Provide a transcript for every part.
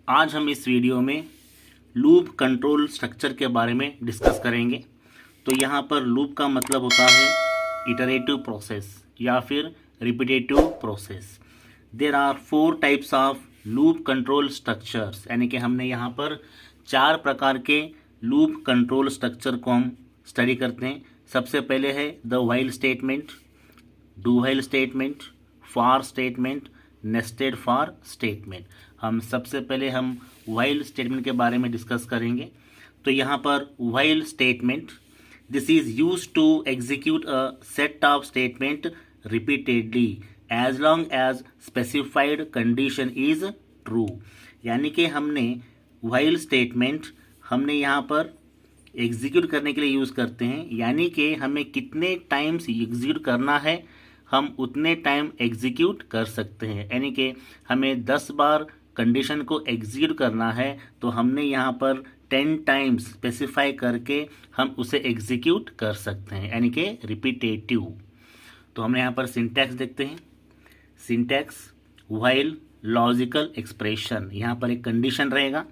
आज हम इस वीडियो में लूप कंट्रोल स्ट्रक्चर के बारे में डिस्कस करेंगे। तो यहाँ पर लूप का मतलब होता है इटरेटिव प्रोसेस या फिर repetitive process. There are 4 types of loop control structures, यानी कि हमने यहाँ पर 4 प्रकार के लूप कंट्रोल स्ट्रक्चर को हम स्टडी करते हैं। सबसे पहले है the while statement, do while statement, for statement, nested for statement. हम सबसे पहले हम व्हाइल स्टेटमेंट के बारे में डिस्कस करेंगे। तो यहाँ पर while statement, this is used to execute a set of statement repeatedly as long as specified condition is true. यानी कि हमने व्हाइल स्टेटमेंट हमने यहाँ पर एग्जीक्यूट करने के लिए यूज़ करते हैं, यानी कि हमें कितने टाइम्स एग्जीक्यूट करना है हम उतने टाइम एग्जीक्यूट कर सकते हैं। यानी कि हमें 10 बार कंडीशन को एग्जीक्यूट करना है तो हमने यहाँ पर 10 टाइम्स स्पेसिफाई करके हम उसे एग्जीक्यूट कर सकते हैं, यानी कि रिपीटेटिव। तो हमने यहाँ पर सिंटैक्स देखते हैं। सिंटैक्स व्हाइल लॉजिकल एक्सप्रेशन, यहाँ पर एक कंडीशन रहेगा।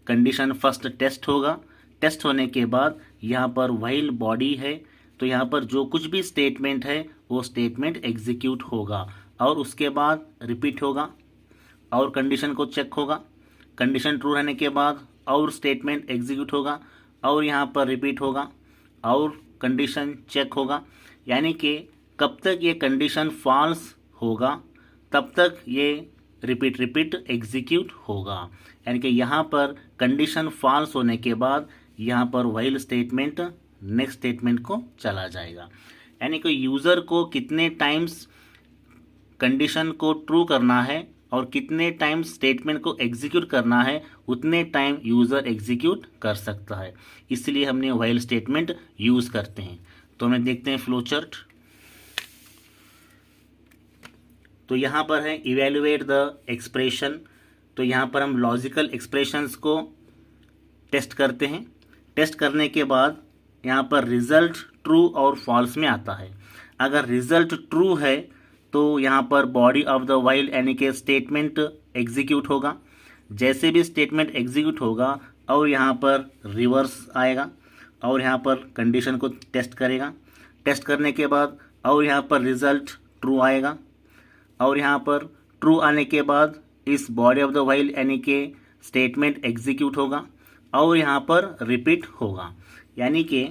कंडीशन फर्स्ट टेस्ट होगा, टेस्ट होने के बाद यहाँ पर व्हाइल बॉडी है, तो यहाँ पर जो कुछ भी स्टेटमेंट है वो स्टेटमेंट एग्जीक्यूट होगा और उसके बाद रिपीट होगा और कंडीशन को चेक होगा। कंडीशन ट्रू रहने के बाद और स्टेटमेंट एग्जीक्यूट होगा और यहाँ पर रिपीट होगा और कंडीशन चेक होगा। यानी कि कब तक ये कंडीशन फॉल्स होगा तब तक ये रिपीट एग्जीक्यूट होगा। यानी कि यहाँ पर कंडीशन फॉल्स होने के बाद यहाँ पर व्हाइल स्टेटमेंट नेक्स्ट स्टेटमेंट को चला जाएगा। यानी कि यूज़र को कितने टाइम्स कंडीशन को ट्रू करना है और कितने टाइम स्टेटमेंट को एग्जीक्यूट करना है उतने टाइम यूज़र एग्जीक्यूट कर सकता है, इसलिए हमने व्हाइल स्टेटमेंट यूज़ करते हैं। तो हमें देखते हैं फ्लो चार्ट। तो यहाँ पर है इवेल्युएट द एक्सप्रेशन, तो यहाँ पर हम लॉजिकल एक्सप्रेशंस को टेस्ट करते हैं। टेस्ट करने के बाद यहाँ पर रिजल्ट ट्रू और फॉल्स में आता है। अगर रिजल्ट ट्रू है तो यहाँ पर बॉडी ऑफ द व्हाइल यानी कि स्टेटमेंट एग्जीक्यूट होगा। जैसे भी स्टेटमेंट एग्जीक्यूट होगा और यहाँ पर रिवर्स आएगा और यहाँ पर कंडीशन को टेस्ट करेगा। टेस्ट करने के बाद और यहाँ पर रिजल्ट ट्रू आएगा और यहाँ पर ट्रू आने के बाद इस बॉडी ऑफ द व्हाइल यानी कि स्टेटमेंट एग्जीक्यूट होगा और यहाँ पर रिपीट होगा। यानी कि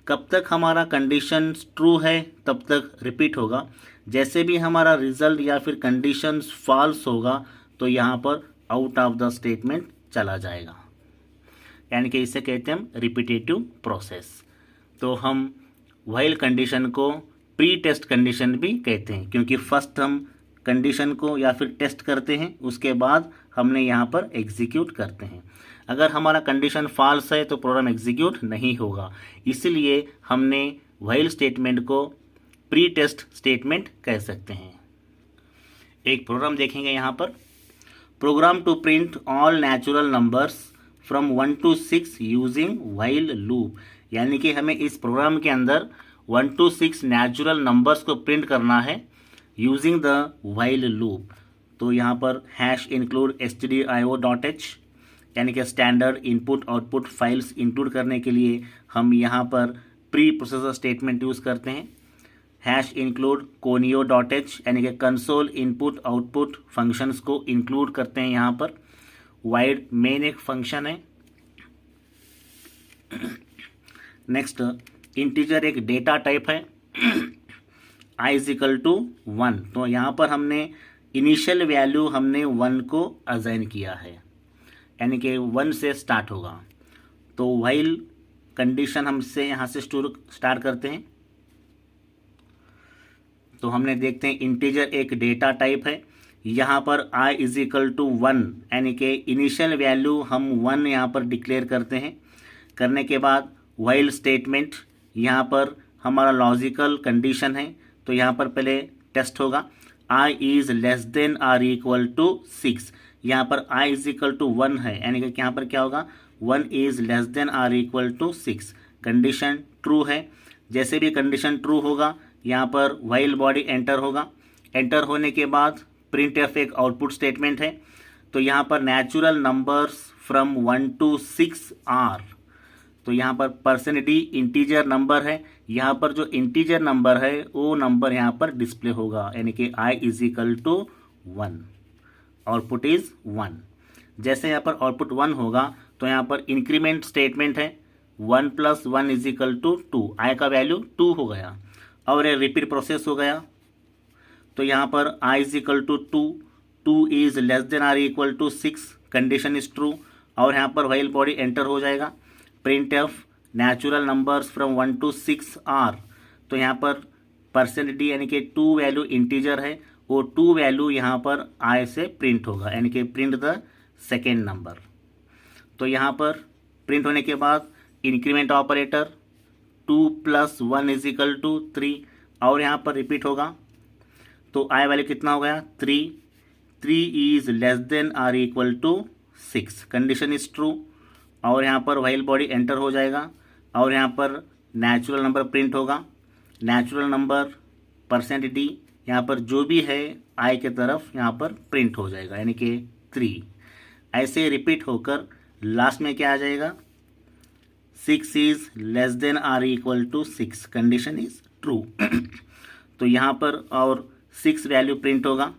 कब तक हमारा कंडीशन ट्रू है तब तक रिपीट होगा। जैसे भी हमारा रिजल्ट या फिर कंडीशन फॉल्स होगा तो यहाँ पर आउट ऑफ द स्टेटमेंट चला जाएगा। यानी कि इसे कहते हैं हम रिपीटेटिव प्रोसेस। तो हम व्हाइल कंडीशन को प्री टेस्ट कंडीशन भी कहते हैं, क्योंकि फर्स्ट हम कंडीशन को या फिर टेस्ट करते हैं उसके बाद हमने यहाँ पर एग्जीक्यूट करते हैं। अगर हमारा कंडीशन फॉल्स है तो प्रोग्राम एग्जीक्यूट नहीं होगा, इसलिए हमने व्हाइल स्टेटमेंट को प्री टेस्ट स्टेटमेंट कह सकते हैं। एक प्रोग्राम देखेंगे यहाँ पर, program to print all natural numbers from 1 to 6 using while loop. यानी कि हमें इस प्रोग्राम के अंदर 1 to 6 नेचुरल नंबर्स को प्रिंट करना है यूजिंग द व्हाइल लूप। तो यहाँ पर #include stdio.h यानी कि standard input output files include करने के लिए हम यहाँ पर प्री प्रोसेसर स्टेटमेंट यूज़ करते हैं। #include conio.h यानी कि कंसोल इनपुट आउटपुट फंक्शंस को इंक्लूड करते हैं यहाँ पर। वाइड मेन एक फंक्शन है। नेक्स्ट इंटीजर एक डेटा टाइप है। i = 1, तो यहाँ पर हमने इनिशियल वैल्यू हमने 1 को असाइन किया है, यानी कि 1 से स्टार्ट होगा। तो व्हाइल कंडीशन हमसे यहाँ से स्टार्ट करते हैं। तो हमने देखते हैं इंटीजर एक डेटा टाइप है। यहाँ पर i = 1 यानी कि इनिशियल वैल्यू हम 1 यहाँ पर डिक्लेयर करते हैं। करने के बाद व्हाइल स्टेटमेंट, यहाँ पर हमारा लॉजिकल कंडीशन है, तो यहाँ पर पहले टेस्ट होगा i is less than or equal to 6। यहाँ पर i = 1 है, यानी कि यहाँ पर क्या होगा 1 is less than or equal to 6। Condition true है। जैसे भी कंडीशन ट्रू होगा यहाँ पर व्हाइल बॉडी एंटर होगा। एंटर होने के बाद प्रिंटफ एक आउटपुट स्टेटमेंट है, तो यहाँ पर natural numbers from 1 to 6 are, तो यहाँ पर परसेंट डी इंटीजर नंबर है, यहाँ पर जो इंटीजर नंबर है वो नंबर यहाँ पर डिस्प्ले होगा, यानी कि i is equal to 1, output is 1। जैसे यहाँ पर आउटपुट 1 होगा तो यहाँ पर इंक्रीमेंट स्टेटमेंट है, 1 + 1 इज इक्वल टू 2, i का वैल्यू 2 हो गया, और ये रिपीट प्रोसेस हो गया। तो यहाँ पर i is equal to 2, 2 is less than or equal to 6, condition is true, और यहाँ पर व्हाइल बॉडी एंटर हो जाएगा। Print F natural numbers from 1 to 6 are, तो यहाँ पर परसेंट डी यानी कि 2 वैल्यू इंटीजर है, वो 2 वैल्यू यहाँ पर i से प्रिंट होगा, यानी कि प्रिंट द सेकेंड नंबर। तो यहाँ पर प्रिंट होने के बाद increment operator 2 + 1 is equal to 3, और यहाँ पर रिपीट होगा, तो i वैल्यू कितना हो गया 3, 3 is less than or equal to 6, condition is true, और यहाँ पर व्हाइल बॉडी एंटर हो जाएगा, और यहाँ पर नेचुरल नंबर प्रिंट होगा। नेचुरल नंबर परसेंट डी यहाँ पर जो भी है i के तरफ यहाँ पर प्रिंट हो जाएगा, यानी कि 3। ऐसे रिपीट होकर लास्ट में क्या आ जाएगा, 6 is less than or equal to 6, condition is true. तो यहाँ पर और 6 वैल्यू प्रिंट होगा।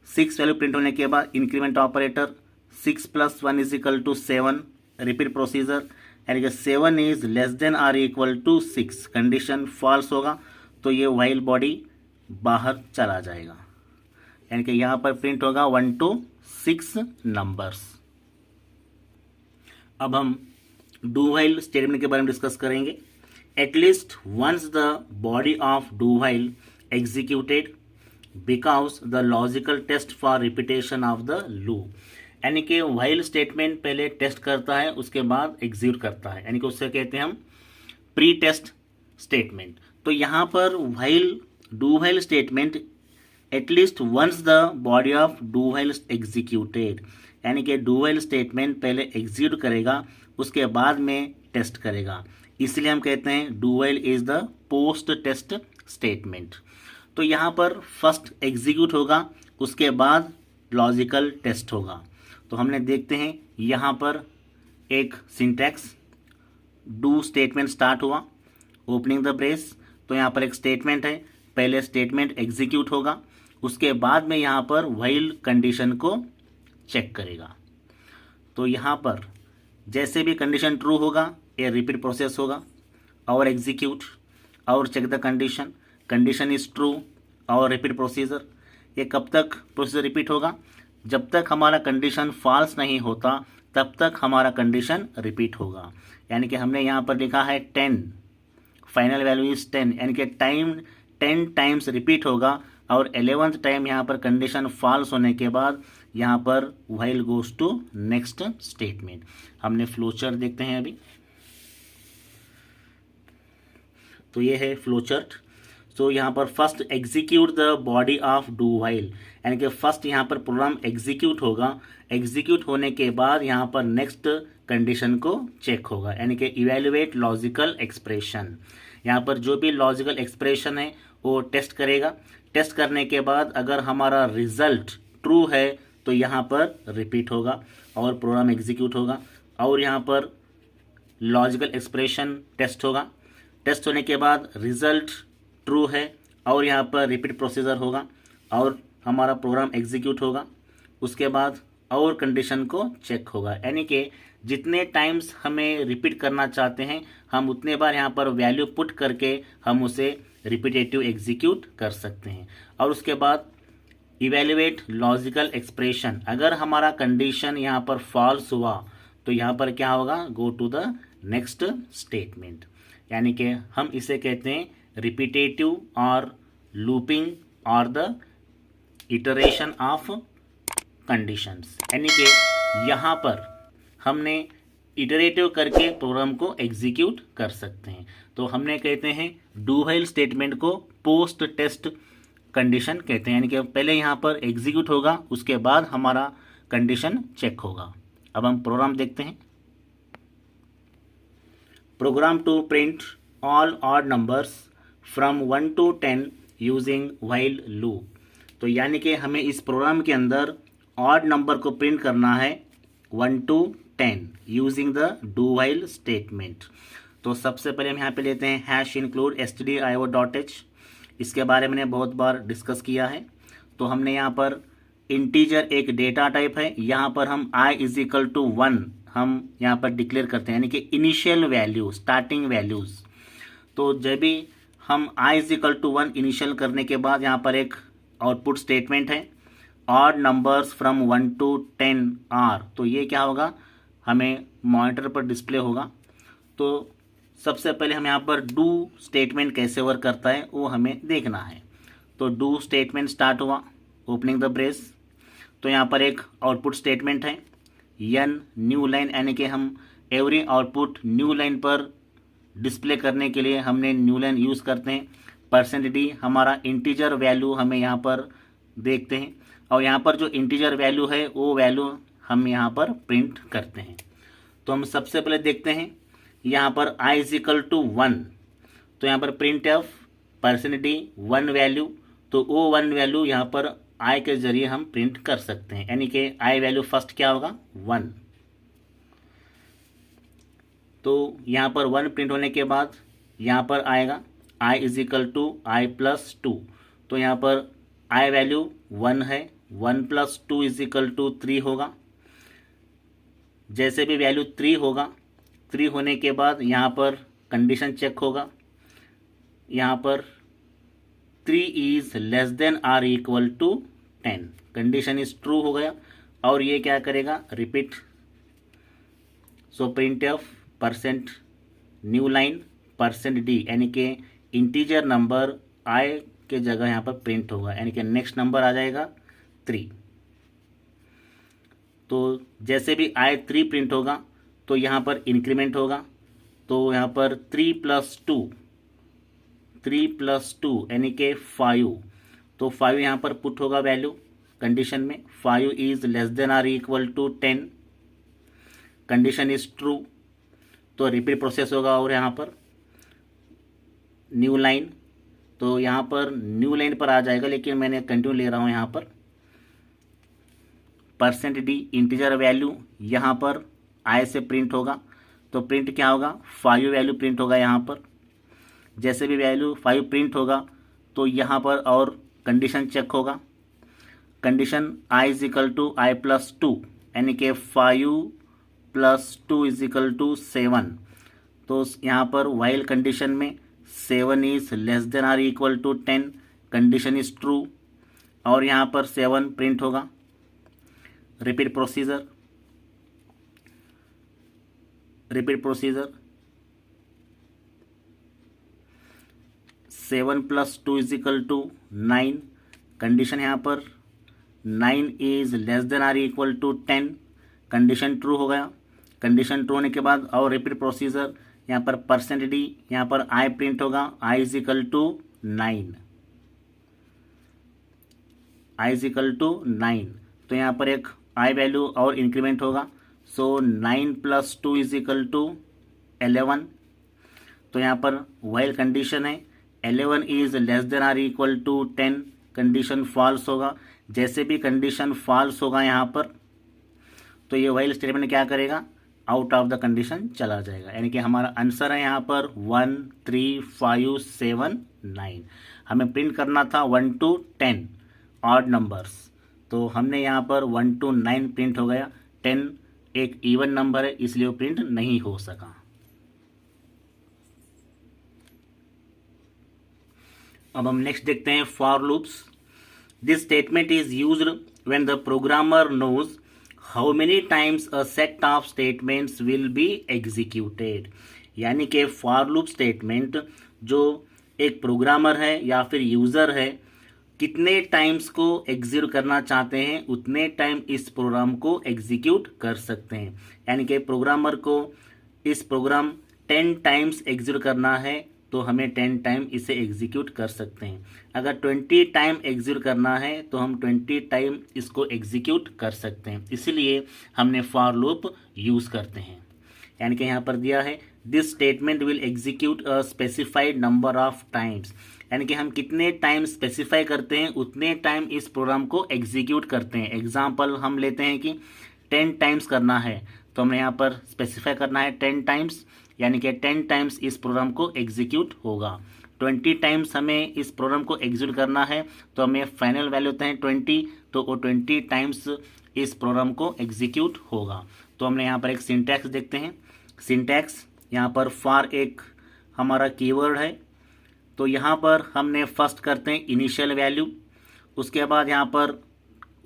6 वैल्यू प्रिंट होने के बाद increment operator 6 + 1 is equal to 7, repeat procedure, यानी कि 7 is less than or equal to 6, condition false होगा, तो ये व्हाइल बॉडी बाहर चला जाएगा, यानी कि यहाँ पर प्रिंट होगा 1 to 6 नंबर्स। अब हम डू व्हाइल स्टेटमेंट के बारे में डिस्कस करेंगे। At least once the body of do while executed because the logical test for repetition of the loop, यानी कि व्हाइल स्टेटमेंट पहले टेस्ट करता है उसके बाद एग्जीक्यूट करता है, यानी कि उससे कहते हैं हम प्री टेस्ट स्टेटमेंट। तो यहाँ पर do while statement at least once the body of do while executed, यानी कि डू व्हाइल स्टेटमेंट पहले एग्जीक्यूट करेगा उसके बाद में टेस्ट करेगा, इसलिए हम कहते हैं do while is the post test statement. तो यहाँ पर फर्स्ट एग्जीक्यूट होगा उसके बाद लॉजिकल टेस्ट होगा। तो हमने देखते हैं यहाँ पर एक सिंटैक्स डू स्टेटमेंट स्टार्ट हुआ, ओपनिंग द ब्रेस, तो यहाँ पर एक स्टेटमेंट है, पहले स्टेटमेंट एग्जीक्यूट होगा उसके बाद में यहाँ पर व्हाइल कंडीशन को चेक करेगा। तो यहाँ पर जैसे भी कंडीशन ट्रू होगा ये रिपीट प्रोसेस होगा, और एग्जीक्यूट और check the condition, condition is true और रिपीट प्रोसीजर। ये कब तक प्रोसीजर रिपीट होगा, जब तक हमारा कंडीशन फॉल्स नहीं होता तब तक हमारा कंडीशन रिपीट होगा। यानी कि हमने यहाँ पर लिखा है 10, फाइनल वैल्यू इज 10, यानी कि 10 टाइम्स रिपीट होगा, और 11th टाइम यहाँ पर कंडीशन फॉल्स होने के बाद यहाँ पर while goes to next statement. हमने फ्लोचार्ट देखते हैं अभी, तो ये है फ्लोचार्ट। तो यहाँ पर first execute the body of do while, यानी कि फर्स्ट यहाँ पर प्रोग्राम एग्जीक्यूट होगा, एग्जीक्यूट होने के बाद यहाँ पर नेक्स्ट कंडीशन को चेक होगा, यानी कि इवेल्युएट लॉजिकल एक्सप्रेशन। यहाँ पर जो भी लॉजिकल एक्सप्रेशन है वो टेस्ट करेगा, टेस्ट करने के बाद अगर हमारा रिजल्ट ट्रू है तो यहाँ पर रिपीट होगा और प्रोग्राम एग्जीक्यूट होगा, और यहाँ पर लॉजिकल एक्सप्रेशन टेस्ट होगा, टेस्ट होने के बाद रिजल्ट ट्रू है और यहाँ पर रिपीट प्रोसीजर होगा और हमारा प्रोग्राम एग्जीक्यूट होगा, उसके बाद और कंडीशन को चेक होगा। यानी कि जितने टाइम्स हमें रिपीट करना चाहते हैं हम उतने बार यहाँ पर वैल्यू पुट करके हम उसे रिपीटेटिव एग्जीक्यूट कर सकते हैं। और उसके बाद इवेल्युएट लॉजिकल एक्सप्रेशन, अगर हमारा कंडीशन यहाँ पर फॉल्स हुआ तो यहाँ पर क्या होगा, go to the next statement. यानी कि हम इसे कहते हैं रिपीटेटिव और लूपिंग और द इटरेशन ऑफ कंडीशंस। यानी कि यहाँ पर हमने इटरेटिव करके प्रोग्राम को एग्जीक्यूट कर सकते हैं। तो हमने कहते हैं डू व्हाइल स्टेटमेंट को पोस्ट टेस्ट कंडीशन कहते हैं, यानी कि पहले यहाँ पर एग्जीक्यूट होगा उसके बाद हमारा कंडीशन चेक होगा। अब हम प्रोग्राम देखते हैं। Program to print all odd numbers from 1 to 10 using while loop. तो यानी कि हमें इस प्रोग्राम के अंदर ऑड नंबर को प्रिंट करना है 1 to 10 using the do while statement. तो सबसे पहले हम यहाँ पे लेते हैं हैश इंक्लूड stdio.h। इसके बारे में मैंने बहुत बार डिस्कस किया है। तो हमने यहाँ पर इंटीजर एक डेटा टाइप है, यहाँ पर हम i इज इक्वल टू 1 हम यहाँ पर डिक्लेयर करते हैं, यानी कि इनिशियल वैल्यू, स्टार्टिंग वैल्यूज़। तो जब भी हम i is equal to 1 initial करने के बाद यहाँ पर एक आउटपुट स्टेटमेंट है odd numbers from 1 to 10 are. तो ये क्या होगा, हमें मॉनिटर पर डिस्प्ले होगा। तो सबसे पहले हम यहाँ पर डू स्टेटमेंट कैसे वर्क करता है वो हमें देखना है। तो डू स्टेटमेंट स्टार्ट हुआ, ओपनिंग द ब्रेस। तो यहाँ पर एक आउटपुट स्टेटमेंट है एन न्यू लाइन, यानी कि हम एवरी आउटपुट न्यू लाइन पर डिस्प्ले करने के लिए हमने न्यू लाइन यूज़ करते हैं। %d हमारा इंटीजर वैल्यू हमें यहाँ पर देखते हैं, और यहाँ पर जो इंटीजर वैल्यू है वो वैल्यू हम यहाँ पर प्रिंट करते हैं। तो हम सबसे पहले देखते हैं यहाँ पर i इज इक्वल टू 1। तो यहाँ पर प्रिंट ऑफ %d 1 वैल्यू, तो वो 1 वैल्यू यहाँ पर i के जरिए हम प्रिंट कर सकते हैं, यानी कि i वैल्यू फर्स्ट क्या होगा 1। तो यहाँ पर 1 प्रिंट होने के बाद यहाँ पर आएगा i is equal to i plus 2। तो यहाँ पर i वैल्यू 1 है, 1 प्लस 2 इज इक्वल टू 3 होगा। जैसे भी वैल्यू 3 होगा, 3 होने के बाद यहाँ पर कंडीशन चेक होगा, यहाँ पर 3 is less than or equal to 10, condition is true हो गया। और ये क्या करेगा, repeat. So print of %new line %d, यानी कि इंटीजर नंबर i के जगह यहाँ पर प्रिंट होगा, यानी कि नेक्स्ट नंबर आ जाएगा 3। तो जैसे भी i 3 प्रिंट होगा तो यहाँ पर इंक्रीमेंट होगा। तो यहाँ पर 3 प्लस 2 यानी कि 5। तो 5 यहाँ पर पुट होगा वैल्यू कंडीशन में, 5 is less than or equal to 10, condition is true. तो रिपीट प्रोसेस होगा और यहाँ पर न्यू लाइन, तो यहाँ पर न्यू लाइन पर आ जाएगा, लेकिन मैंने कंटिन्यू ले रहा हूँ। यहाँ पर %d इंटीजर वैल्यू यहाँ पर i से प्रिंट होगा, तो प्रिंट क्या होगा 5 वैल्यू प्रिंट होगा यहाँ पर। जैसे भी वैल्यू 5 प्रिंट होगा तो यहाँ पर और कंडीशन चेक होगा, condition i is equal to i plus 2, यानी कि 5 प्लस 2 इज इक्वल टू 7। तो यहाँ पर वाइल कंडीशन में 7 is less than or equal to 10, condition is true, और यहाँ पर 7 प्रिंट होगा। Repeat procedure 7 plus 2 is equal to 9, condition यहाँ पर 9 is less than or equal to 10, condition true हो गया। कंडीशन ट्रू होने के बाद और रिपीट प्रोसीजर, यहाँ पर %d यहाँ पर i प्रिंट होगा, i इज इक्वल टू 9। तो यहाँ पर एक i वैल्यू और इंक्रीमेंट होगा। So 9 plus 2 is equal to 11। तो यहाँ पर व्हाइल कंडीशन है, 11 is less than or equal to 10, condition false होगा। जैसे भी कंडीशन फॉल्स होगा यहाँ पर, तो ये व्हाइल स्टेटमेंट क्या करेगा, आउट ऑफ द कंडीशन चला जाएगा, यानी कि हमारा आंसर है यहाँ पर 1 3 5 7 9। हमें प्रिंट करना था 1 to 10 ऑड नंबर्स, तो हमने यहाँ पर 1 to 9 प्रिंट हो गया। 10 एक इवन नंबर है, इसलिए वो प्रिंट नहीं हो सका। अब हम नेक्स्ट देखते हैं for loops. This statement is used when the programmer knows how many times a set of statements will be executed, यानी कि फॉर लूप स्टेटमेंट जो एक प्रोग्रामर है या फिर यूज़र है कितने टाइम्स को एग्जीक्यूट करना चाहते हैं उतने टाइम इस प्रोग्राम को एग्जीक्यूट कर सकते हैं। यानी कि प्रोग्रामर को इस प्रोग्राम 10 टाइम्स एग्जीक्यूट करना है तो हमें 10 टाइम इसे एग्जीक्यूट कर सकते हैं। अगर 20 टाइम एग्जीक्यूट करना है तो हम 20 टाइम इसको एग्जीक्यूट कर सकते हैं, इसलिए हमने फॉर लूप यूज़ करते हैं। यानी कि यहाँ पर दिया है this statement will execute a specified number of times, यानी कि हम कितने टाइम स्पेसिफाई करते हैं उतने टाइम इस प्रोग्राम को एग्जीक्यूट करते हैं। एग्जाम्पल हम लेते हैं कि 10 टाइम्स करना है, तो हमें यहाँ पर स्पेसिफाई करना है 10 टाइम्स, यानी कि 10 टाइम्स इस प्रोग्राम को एग्जीक्यूट होगा। 20 टाइम्स हमें इस प्रोग्राम को एग्जीक्यूट करना है, तो हमें फाइनल वैल्यू होता है 20, तो वो 20 टाइम्स इस प्रोग्राम को एग्जीक्यूट होगा। तो हमने यहाँ पर एक सिंटैक्स देखते हैं। सिंटैक्स यहाँ पर फॉर एक हमारा कीवर्ड है, तो यहाँ पर हमने फर्स्ट करते हैं इनिशियल वैल्यू, उसके बाद यहाँ पर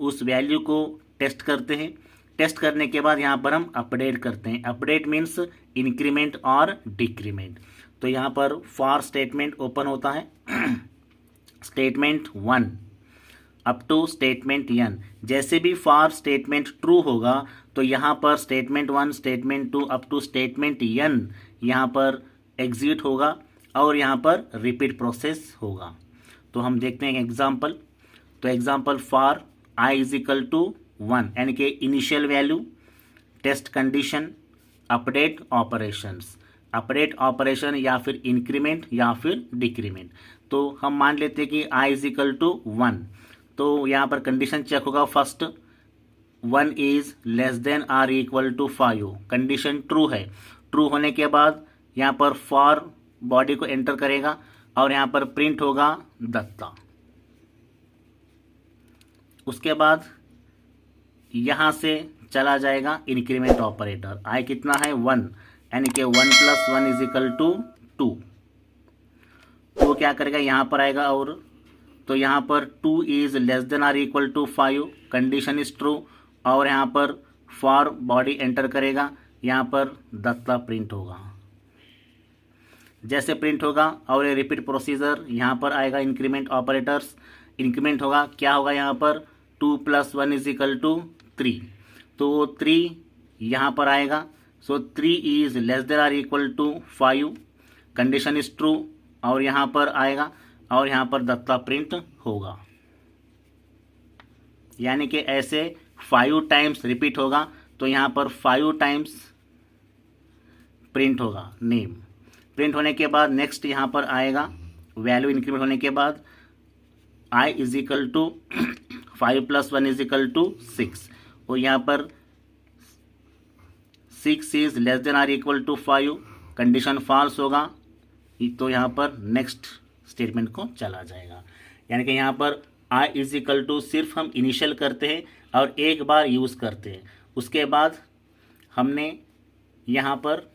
उस वैल्यू को टेस्ट करते हैं। टेस्ट करने के बाद यहाँ पर हम अपडेट करते हैं। अपडेट मीन्स इंक्रीमेंट और डिक्रीमेंट। तो यहाँ पर फॉर स्टेटमेंट ओपन होता है statement 1 up to statement n। जैसे भी फॉर स्टेटमेंट ट्रू होगा तो यहाँ पर statement 1 statement 2 up to statement n यहाँ पर एग्जीक्यूट होगा और यहाँ पर रिपीट प्रोसेस होगा। तो हम देखते हैं एग्जाम्पल। तो example for i is equal to 1 यानी कि initial value, test condition, update operations, update operation या फिर इंक्रीमेंट या फिर डिक्रीमेंट। तो हम मान लेते हैं कि i इज इक्वल टू 1, तो यहाँ पर कंडीशन चेक होगा। First 1 is less than or equal to 5, condition true है। ट्रू होने के बाद यहाँ पर फॉर बॉडी को एंटर करेगा और यहाँ पर प्रिंट होगा दत्ता। उसके बाद यहाँ से चला जाएगा इंक्रीमेंट ऑपरेटर। आई कितना है 1, यानी कि 1 + 1 इज इक्वल टू 2। तो क्या करेगा यहाँ पर आएगा और तो यहाँ पर 2 is less than or equal to 5, condition is true और यहाँ पर फॉर बॉडी एंटर करेगा, यहाँ पर दत्ता प्रिंट होगा। जैसे प्रिंट होगा और ये रिपीट प्रोसीजर यहाँ पर आएगा इंक्रीमेंट ऑपरेटर्स। इंक्रीमेंट होगा, क्या होगा यहाँ पर 2 + 1 इज इक्वल टू 3, तो 3 यहाँ पर आएगा। So 3 is less than or equal to 5, condition is true और यहाँ पर आएगा और यहाँ पर दत्ता प्रिंट होगा। यानी कि ऐसे 5 टाइम्स रिपीट होगा, तो यहाँ पर 5 टाइम्स प्रिंट होगा नेम। प्रिंट होने के बाद नेक्स्ट यहाँ पर आएगा वैल्यू इंक्रीमेंट होने के बाद i is equal to 5 + 1 is equal to 6, और यहाँ पर 6 is less than or equal to 5, condition false होगा, तो यहाँ पर नेक्स्ट स्टेटमेंट को चला जाएगा। यानी कि यहाँ पर i इज इक्वल टू सिर्फ हम इनिशियल करते हैं और एक बार यूज़ करते हैं। उसके बाद हमने यहाँ पर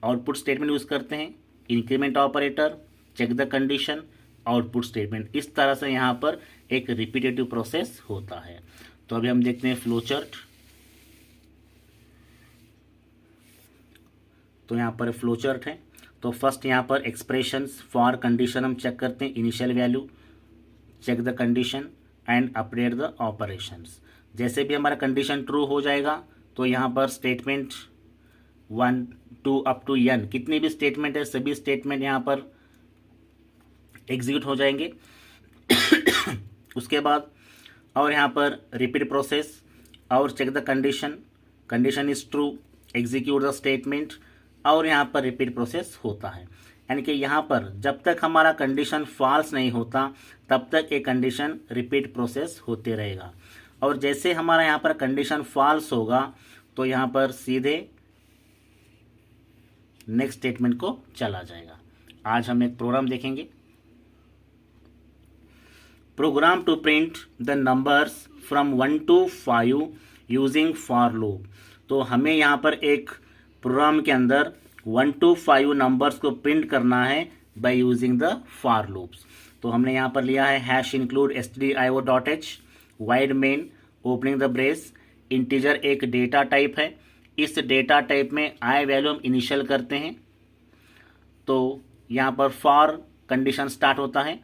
आउटपुट स्टेटमेंट यूज़ करते हैं, increment operator, check the condition, output statement. इस तरह से यहाँ पर एक रिपीटेटिव प्रोसेस होता है। तो अभी हम देखते हैं फ्लो चार्ट। तो यहाँ पर फ्लो चार्ट है। तो फर्स्ट यहाँ पर एक्सप्रेशंस फॉर कंडीशन हम चेक करते हैं, initial value, check the condition and update the operations. जैसे भी हमारा कंडीशन ट्रू हो जाएगा तो यहाँ पर स्टेटमेंट 1 2 अप टू n कितने भी स्टेटमेंट है सभी स्टेटमेंट यहाँ पर एग्जीक्यूट हो जाएंगे। उसके बाद और यहाँ पर रिपीट प्रोसेस और check the condition, condition is true, execute the statement और यहाँ पर रिपीट प्रोसेस होता है। यानी कि यहाँ पर जब तक हमारा कंडीशन फॉल्स नहीं होता तब तक एक कंडीशन रिपीट प्रोसेस होते रहेगा, और जैसे हमारा यहाँ पर कंडीशन फॉल्स होगा तो यहाँ पर सीधे नेक्स्ट स्टेटमेंट को चला जाएगा। आज हम एक प्रोग्राम देखेंगे, program to print the numbers from 1 to 5 using for loop. तो हमें यहाँ पर एक प्रोग्राम के अंदर 1 to 5 नंबर्स को प्रिंट करना है by using the for loops. तो हमने यहाँ पर लिया है #include stdio.h wide main opening the brace, integer एक डेटा टाइप है। इस डेटा टाइप में आई वैल्यू हम इनिशियल करते हैं, तो यहाँ पर फॉर कंडीशन स्टार्ट होता है।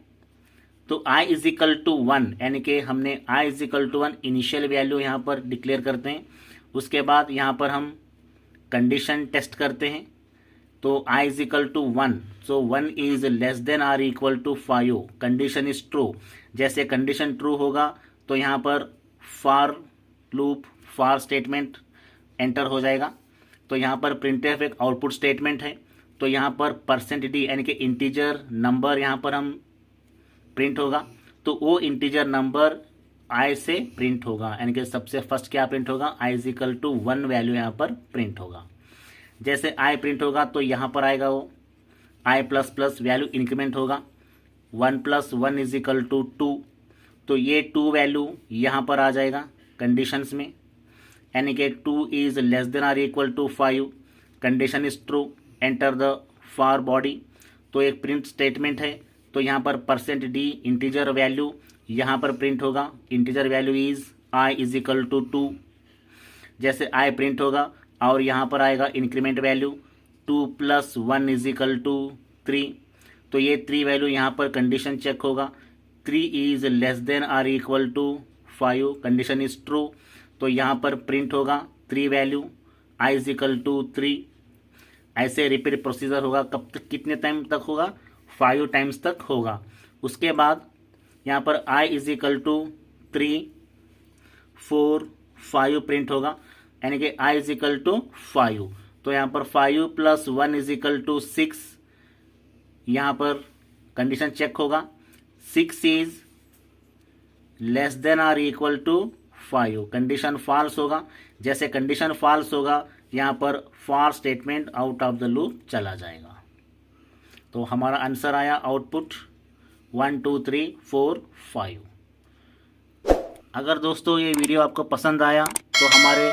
तो i इज इक्वल टू 1 यानी कि हमने i is equal to 1 initial value यहाँ पर डिक्लेयर करते हैं। उसके बाद यहाँ पर हम कंडीशन टेस्ट करते हैं, तो i is equal to 1, so 1 is less than or equal to 5, condition is true. जैसे कंडीशन ट्रू होगा तो यहाँ पर for loop for statement enter हो जाएगा। तो यहाँ पर प्रिंटफ एक आउटपुट स्टेटमेंट है, तो यहाँ पर %d यानी कि इंटीजर नंबर यहाँ पर हम प्रिंट होगा, तो वो इंटीजर नंबर i से प्रिंट होगा, यानी कि सबसे फर्स्ट क्या प्रिंट होगा, i इजिकल टू 1 वैल्यू यहाँ पर प्रिंट होगा। जैसे i प्रिंट होगा तो यहाँ पर आएगा वो i plus plus value increment होगा, 1 + 1 इजिकल टू 2, तो ये 2 वैल्यू यहाँ पर आ जाएगा कंडीशंस में, यानी कि 2 is less than or equal to 5, condition is true, enter the for body, तो एक प्रिंट स्टेटमेंट है। तो यहाँ पर %d इंटीजर वैल्यू यहाँ पर प्रिंट होगा, integer value is i is equal to 2। जैसे i प्रिंट होगा और यहाँ पर आएगा इंक्रीमेंट वैल्यू 2 + 1 इजिकल टू 3, तो ये 3 वैल्यू यहाँ पर कंडीशन चेक होगा, 3 is less than or equal to 5, condition is true, तो यहाँ पर प्रिंट होगा 3 वैल्यू i इजिकल टू 3। ऐसे रिपीट प्रोसीजर होगा, कब तक, कितने टाइम तक होगा, 5 टाइम्स तक होगा। उसके बाद यहाँ पर i इजिकल टू 3, 4, 5 प्रिंट होगा, यानी कि i इजिकल टू 5, तो यहाँ पर 5 + 1 इजिकल टू 6, यहाँ पर कंडीशन चेक होगा, 6 is less than or equal to 5, condition false होगा। जैसे कंडीशन फॉल्स होगा यहाँ पर for statement out of the loop चला जाएगा। तो हमारा आंसर आया आउटपुट 1 2 3 4 5। अगर दोस्तों ये वीडियो आपको पसंद आया तो हमारे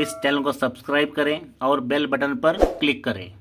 इस चैनल को सब्सक्राइब करें और बेल बटन पर क्लिक करें।